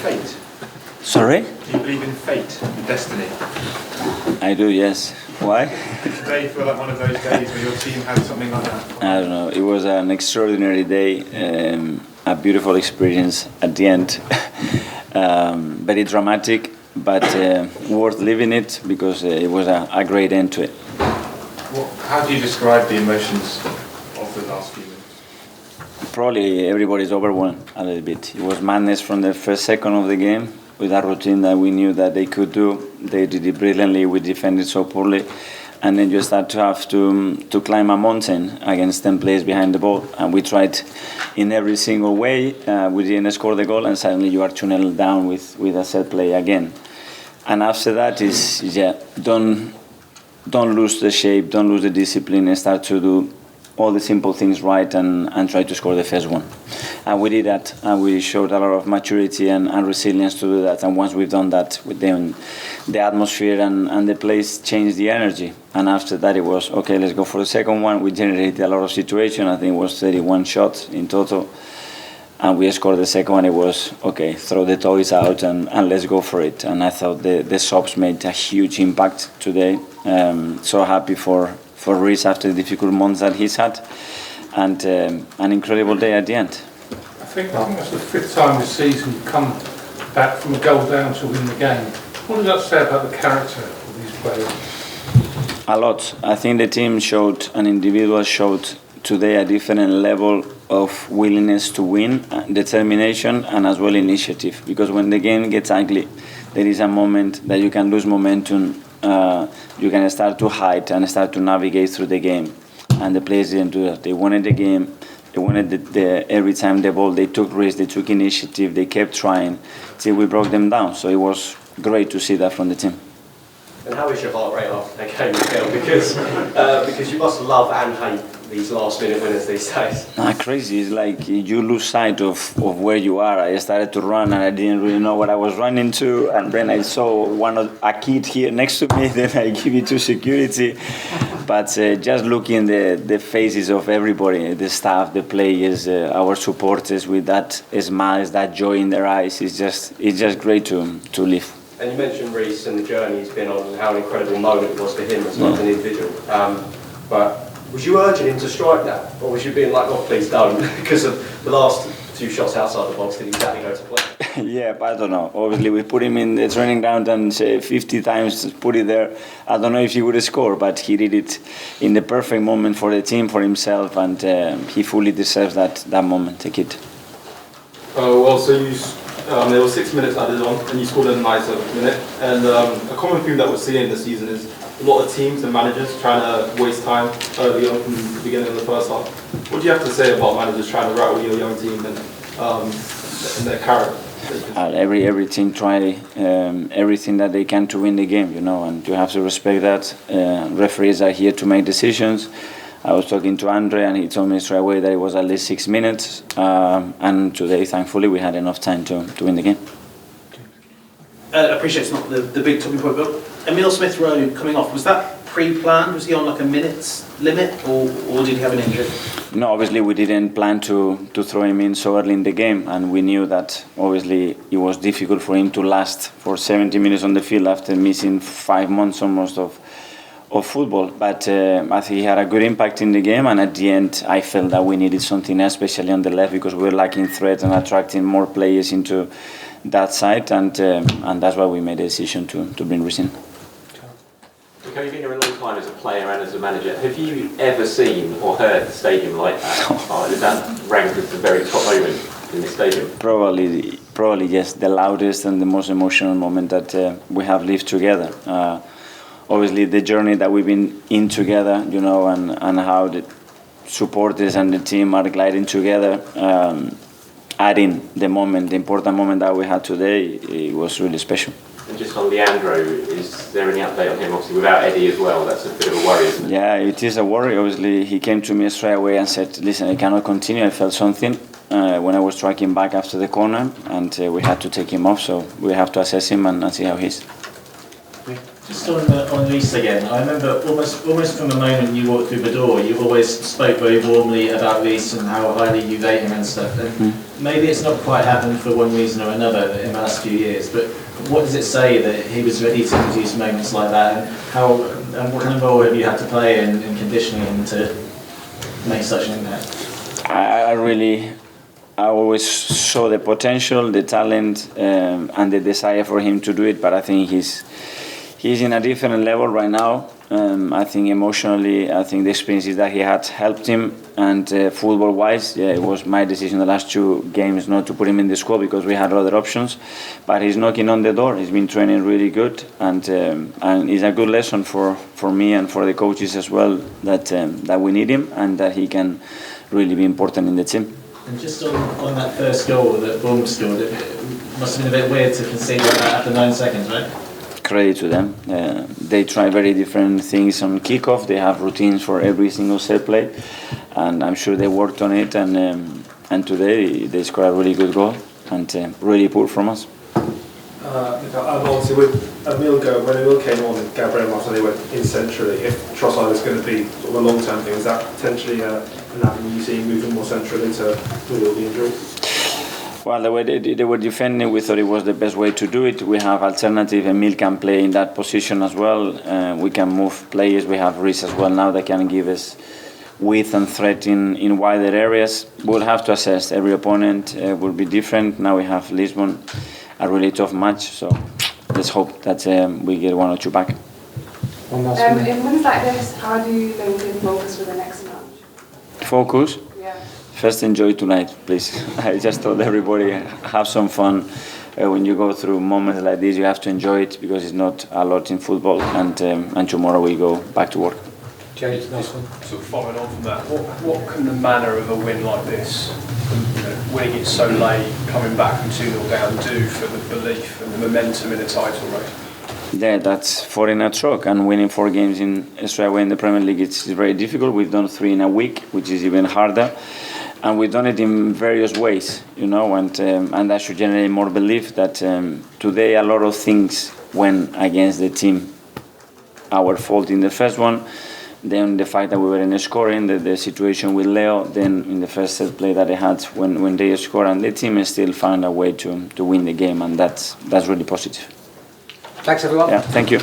fate? Sorry? Do you believe in fate, in destiny? I do, yes. Why? Did today feel like one of those days where your team had something like that? I don't know. It was an extraordinary day, a beautiful experience at the end. Very dramatic, but worth living it because it was a great end to it. How do you describe the emotions of the last few minutes? Probably everybody's overwhelmed a little bit. It was madness from the first second of the game with a routine that we knew that they could do. They did it brilliantly. We defended so poorly. And then you start to have to climb a mountain against 10 players behind the ball. And we tried in every single way. We didn't score the goal, and suddenly you are 2-0 down with a set play again. And after that is, don't lose the shape, don't lose the discipline, and start to do all the simple things right and try to score the first one. And we did that, and we showed a lot of maturity and resilience to do that. And once we've done that, then the atmosphere and the place changed the energy. And after that, it was, okay, let's go for the second one. We generated a lot of situations. I think it was 31 shots in total. And we scored the second one. It was, okay, throw the toys out and let's go for it. And I thought the subs made a huge impact today. So happy for Reiss after the difficult months that he's had, and an incredible day at the end. I think that's the fifth time this season you've come back from a goal down to win the game. What does that say about the character of these players? A lot. I think the team showed, an individual showed today a different level of willingness to win, determination, and as well initiative. Because when the game gets ugly, there is a moment that you can lose momentum. You can start to hide and start to navigate through the game. And the players didn't do that. They wanted the game. They wanted every time the ball, they took risks, they took initiative, they kept trying till we broke them down. So it was great to see that from the team. And how is your heart rate after that game, Mikel? Because you must love and hate these last-minute winners these days. Crazy. It's like you lose sight of where you are. I started to run and I didn't really know what I was running to. And then I saw a kid here next to me. Then I give it to security. But just looking the faces of everybody, the staff, the players, our supporters with that smiles, that joy in their eyes, it's just great to live. And you mentioned Reiss and the journey he's been on and how an incredible moment it was for him as well as an individual. But was you urging him to strike that? Or was you being like, oh, please don't? Because of the last two shots outside the box, did he exactly go to play? Yeah, but I don't know. Obviously, we put him in the training ground and 50 times put it there. I don't know if he would score, but he did it in the perfect moment for the team, for himself, and he fully deserves that moment, the kid. Well, so there were 6 minutes added on, and you scored in the 97th minute. And a common theme that we're seeing this season is a lot of teams and managers trying to waste time early on from the beginning of the first half. What do you have to say about managers trying to rattle your young team and their character? Every team try everything that they can to win the game, and you have to respect that. Referees are here to make decisions. I was talking to Andre and he told me straight away that it was at least 6 minutes. And today, thankfully, we had enough time to win the game. I appreciate it's not the big talking point, but Emile Rowe coming off, was that pre-planned? Was he on like a minutes limit or did he have an injury? No, obviously we didn't plan to throw him in so early in the game, and we knew that obviously it was difficult for him to last for 70 minutes on the field after missing 5 months almost of football. But I think he had a good impact in the game, and at the end I felt that we needed something, especially on the left, because we were lacking threat and attracting more players into that side, and that's why we made a decision to bring Reiss in. Okay, you've been here a long time as a player and as a manager. Have you ever seen or heard the stadium like that? Is that ranked as the very top moment in this stadium? Probably yes, the loudest and the most emotional moment that we have lived together. Obviously, the journey that we've been in together, and how the supporters and the team are gliding together. Adding the important moment that we had today, it was really special. And just on Leandro, is there any update on him? Obviously, without Eddie as well, that's a bit of a worry, isn't it? Yeah, it is a worry. Obviously, he came to me straight away and said, listen, I cannot continue. I felt something when I was striking back after the corner, and we had to take him off, so we have to assess him and see how he is. Yeah. Just on Reiss again, I remember almost from the moment you walked through the door, you always spoke very warmly about Reiss and how highly you rate him and stuff. And maybe it's not quite happened for one reason or another in the last few years, but what does it say that he was ready to produce moments like that, and what kind of role have you had to play in conditioning him to make such an impact? I always saw the potential, the talent, and the desire for him to do it, but I think he's in a different level right now. I think emotionally, I think the experiences that he had helped him, and football-wise, yeah, it was my decision the last 2 games not to put him in the squad because we had other options. But he's knocking on the door. He's been training really good, and it's a good lesson for me and for the coaches as well that we need him and that he can really be important in the team. And just on that first goal that Bournemouth scored, it must have been a bit weird to concede like that after 9 seconds, right? Credit to them. They try very different things on kickoff. They have routines for every single set play, and I'm sure they worked on it. And today they scored a really good goal and really poor from us. Obviously, with when Emile came on, Gabriel Martinelli went in centrally. If Trossard is going to be sort of a long-term thing, is that potentially an avenue you see moving more centrally with all the injuries? Well, the way they were defending, we thought it was the best way to do it. We have alternative. Emile can play in that position as well. We can move players. We have Reiss as well now that can give us width and threat in wider areas. We'll have to assess. Every opponent will be different. Now we have Lisbon, a really tough match. So let's hope that we get 1 or 2 back. In wins like this, how do you maintain focus for the next match? Focus? Yeah. First, enjoy tonight, please. I just told everybody, have some fun. When you go through moments like this, you have to enjoy it because it's not a lot in football. And tomorrow we go back to work. Reiss Nelson. Sort of following on from that, what can the manner of a win like this, winning it so late, coming back from 2-0 down, do for the belief and the momentum in a title race? Yeah, that's 4 in a truck, and winning 4 games straight away in the Premier League it's very difficult. We've done 3 in a week, which is even harder, and we've done it in various ways, and that should generate more belief that today a lot of things went against the team. Our fault in the first one, then the fact that we were in scoring, the situation with Leo, then in the first set play that they had when they scored, and the team still found a way to win the game, and that's really positive. Thanks everyone. Yeah, thank you.